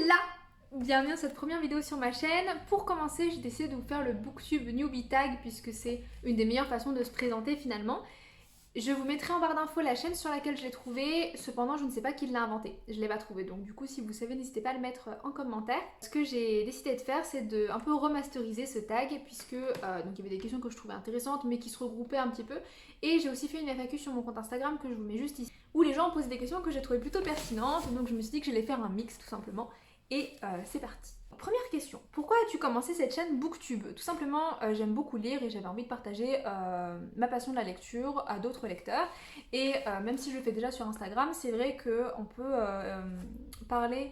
Hola! Bienvenue dans cette première vidéo sur ma chaîne. Pour commencer, j'ai décidé de vous faire le Booktube Newbie Tag puisque c'est une des meilleures façons de se présenter finalement. Je vous mettrai en barre d'infos la chaîne sur laquelle je l'ai trouvé, cependant je ne sais pas qui l'a inventé, je ne l'ai pas trouvé, donc du coup si vous savez n'hésitez pas à le mettre en commentaire. Ce que j'ai décidé de faire c'est de un peu remasteriser ce tag puisque donc il y avait des questions que je trouvais intéressantes mais qui se regroupaient un petit peu, et j'ai aussi fait une FAQ sur mon compte Instagram que je vous mets juste ici où les gens posaient des questions que j'ai trouvées plutôt pertinentes, donc je me suis dit que j'allais faire un mix tout simplement, et c'est parti. Première question, pourquoi as-tu commencé cette chaîne Booktube? Tout simplement, j'aime beaucoup lire et j'avais envie de partager ma passion de la lecture à d'autres lecteurs. Et même si je le fais déjà sur Instagram, c'est vrai qu'on peut parler,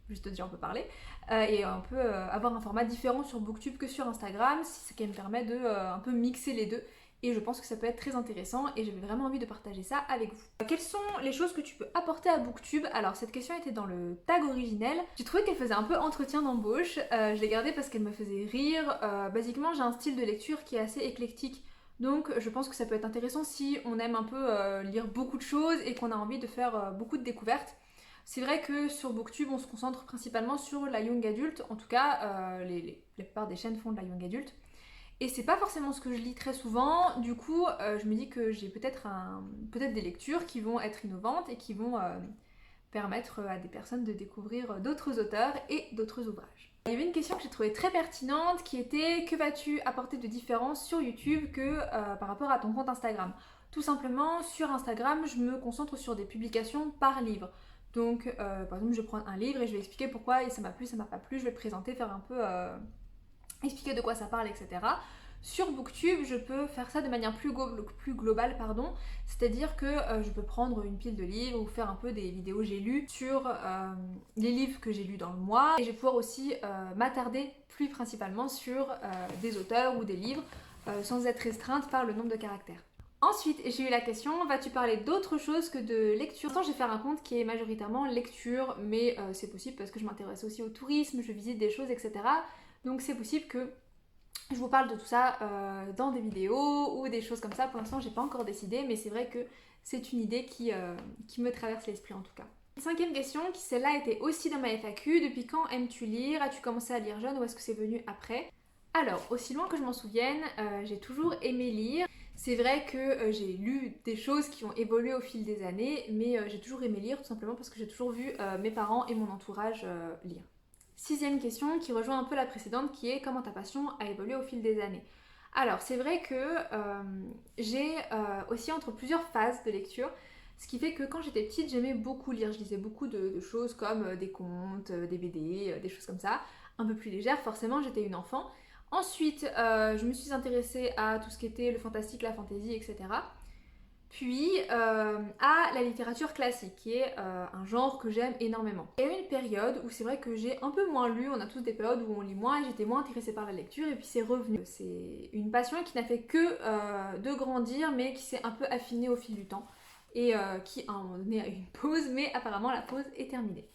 juste dire on peut parler, et on peut avoir un format différent sur Booktube que sur Instagram, ce qui me permet de un peu mixer les deux. Et je pense que ça peut être très intéressant et j'avais vraiment envie de partager ça avec vous. Quelles sont les choses que tu peux apporter à Booktube? Alors cette question était dans le tag originel. J'ai trouvé qu'elle faisait un peu entretien d'embauche. Je l'ai gardée parce qu'elle me faisait rire. Basiquement j'ai un style de lecture qui est assez éclectique. Donc je pense que ça peut être intéressant si on aime un peu lire beaucoup de choses et qu'on a envie de faire beaucoup de découvertes. C'est vrai que sur Booktube on se concentre principalement sur la young adulte. En tout cas la plupart des chaînes font de la young adulte. Et c'est pas forcément ce que je lis très souvent, du coup je me dis que j'ai peut-être des lectures qui vont être innovantes et qui vont permettre à des personnes de découvrir d'autres auteurs et d'autres ouvrages. Il y avait une question que j'ai trouvée très pertinente qui était: que vas-tu apporter de différent sur YouTube que par rapport à ton compte Instagram? Tout simplement, sur Instagram, je me concentre sur des publications par livre. Donc par exemple, je vais prendre un livre et je vais expliquer pourquoi ça m'a plu, ça m'a pas plu, je vais le présenter, faire un peu expliquer de quoi ça parle, etc. Sur Booktube, je peux faire ça de manière plus globale, pardon. C'est-à-dire que je peux prendre une pile de livres ou faire un peu des vidéos j'ai lu sur les livres que j'ai lus dans le mois. Et je vais pouvoir aussi m'attarder plus principalement sur des auteurs ou des livres sans être restreinte par le nombre de caractères. Ensuite, j'ai eu la question: vas-tu parler d'autre chose que de lecture? Pour l'instant, j'ai fait un compte qui est majoritairement lecture, mais c'est possible parce que je m'intéresse aussi au tourisme, je visite des choses, etc. Donc c'est possible que je vous parle de tout ça dans des vidéos ou des choses comme ça. Pour l'instant, j'ai pas encore décidé, mais c'est vrai que c'est une idée qui me traverse l'esprit en tout cas. Cinquième question, qui celle-là était aussi dans ma FAQ: depuis quand aimes-tu lire? As-tu commencé à lire jeune ou est-ce que c'est venu après? Alors, aussi loin que je m'en souvienne, j'ai toujours aimé lire. C'est vrai que j'ai lu des choses qui ont évolué au fil des années, mais j'ai toujours aimé lire tout simplement parce que j'ai toujours vu mes parents et mon entourage lire. Sixième question qui rejoint un peu la précédente, qui est: comment ta passion a évolué au fil des années? Alors c'est vrai que j'ai aussi entre plusieurs phases de lecture, ce qui fait que quand j'étais petite j'aimais beaucoup lire, je lisais beaucoup de choses comme des contes, des BD, des choses comme ça, un peu plus légères, forcément j'étais une enfant. Ensuite je me suis intéressée à tout ce qui était le fantastique, la fantasy, etc. Puis à la littérature classique, qui est un genre que j'aime énormément. Il y a eu une période où c'est vrai que j'ai un peu moins lu, on a tous des périodes où on lit moins et j'étais moins intéressée par la lecture, et puis c'est revenu. C'est une passion qui n'a fait que de grandir, mais qui s'est un peu affinée au fil du temps, et qui à un moment donné a eu une pause, mais apparemment la pause est terminée.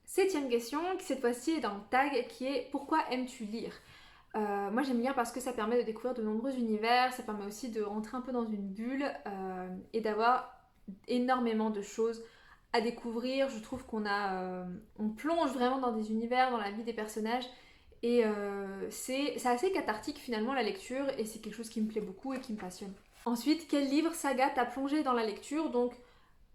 Septième question, qui cette fois-ci est dans le tag, qui est: pourquoi aimes-tu lire? Moi j'aime lire parce que ça permet de découvrir de nombreux univers, ça permet aussi de rentrer un peu dans une bulle et d'avoir énormément de choses à découvrir. Je trouve on plonge vraiment dans des univers, dans la vie des personnages, et c'est assez cathartique finalement la lecture, et c'est quelque chose qui me plaît beaucoup et qui me passionne. Ensuite, quel livre, saga t'a plongé dans la lecture? Donc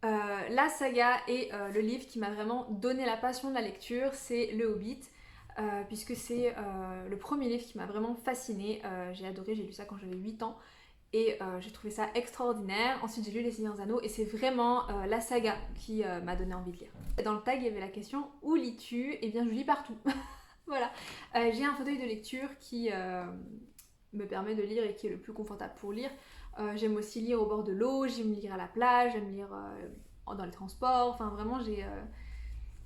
la saga et le livre qui m'a vraiment donné la passion de la lecture, c'est Le Hobbit. Puisque c'est le premier livre qui m'a vraiment fascinée. J'ai adoré, j'ai lu ça quand j'avais 8 ans et j'ai trouvé ça extraordinaire. Ensuite j'ai lu Les Seigneurs Anneaux et c'est vraiment la saga qui m'a donné envie de lire. Dans le tag il y avait la question: où lis-tu? Eh bien je lis partout. Voilà. J'ai un fauteuil de lecture qui me permet de lire et qui est le plus confortable pour lire. J'aime aussi lire au bord de l'eau, j'aime lire à la plage, j'aime lire dans les transports, enfin vraiment j'ai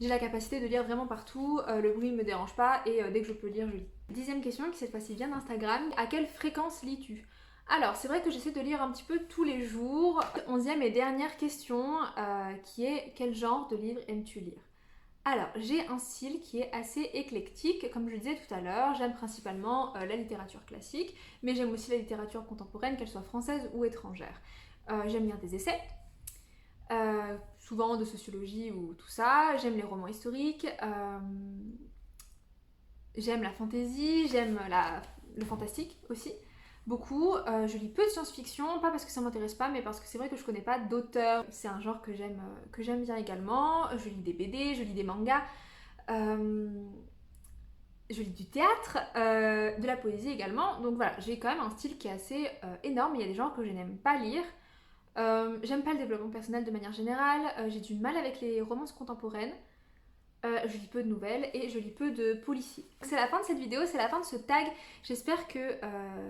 la capacité de lire vraiment partout, le bruit ne me dérange pas et dès que je peux lire, je lis. Dixième question qui cette fois-ci vient d'Instagram: à quelle fréquence lis-tu? Alors c'est vrai que j'essaie de lire un petit peu tous les jours. Onzième et dernière question qui est: quel genre de livre aimes-tu lire? Alors j'ai un style qui est assez éclectique, comme je le disais tout à l'heure, j'aime principalement la littérature classique, mais j'aime aussi la littérature contemporaine, qu'elle soit française ou étrangère. J'aime lire des essais, souvent de sociologie ou tout ça, j'aime les romans historiques, J'aime la fantasy, j'aime le fantastique aussi. Beaucoup. Je lis peu de science-fiction, pas parce que ça m'intéresse pas, mais parce que c'est vrai que je connais pas d'auteurs. C'est un genre que j'aime bien également. Je lis des BD, je lis des mangas. Euh, je lis du théâtre, de la poésie également. Donc voilà, j'ai quand même un style qui est assez énorme. Il y a des genres que je n'aime pas lire. J'aime pas le développement personnel de manière générale. J'ai du mal avec les romances contemporaines. Je lis peu de nouvelles et je lis peu de policiers. C'est la fin de cette vidéo, c'est la fin de ce tag. J'espère que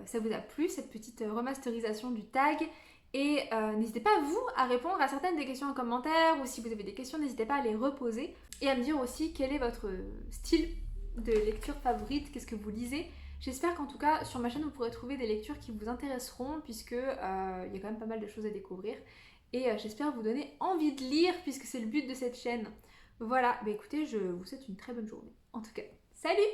ça vous a plu, cette petite remasterisation du tag. Et n'hésitez pas, vous, à répondre à certaines des questions en commentaire, ou si vous avez des questions, n'hésitez pas à les reposer. Et à me dire aussi quel est votre style de lecture favorite, qu'est-ce que vous lisez. J'espère qu'en tout cas, sur ma chaîne, vous pourrez trouver des lectures qui vous intéresseront, puisque il y a quand même pas mal de choses à découvrir. Et j'espère vous donner envie de lire, puisque c'est le but de cette chaîne. Voilà, bah écoutez, je vous souhaite une très bonne journée. En tout cas, salut!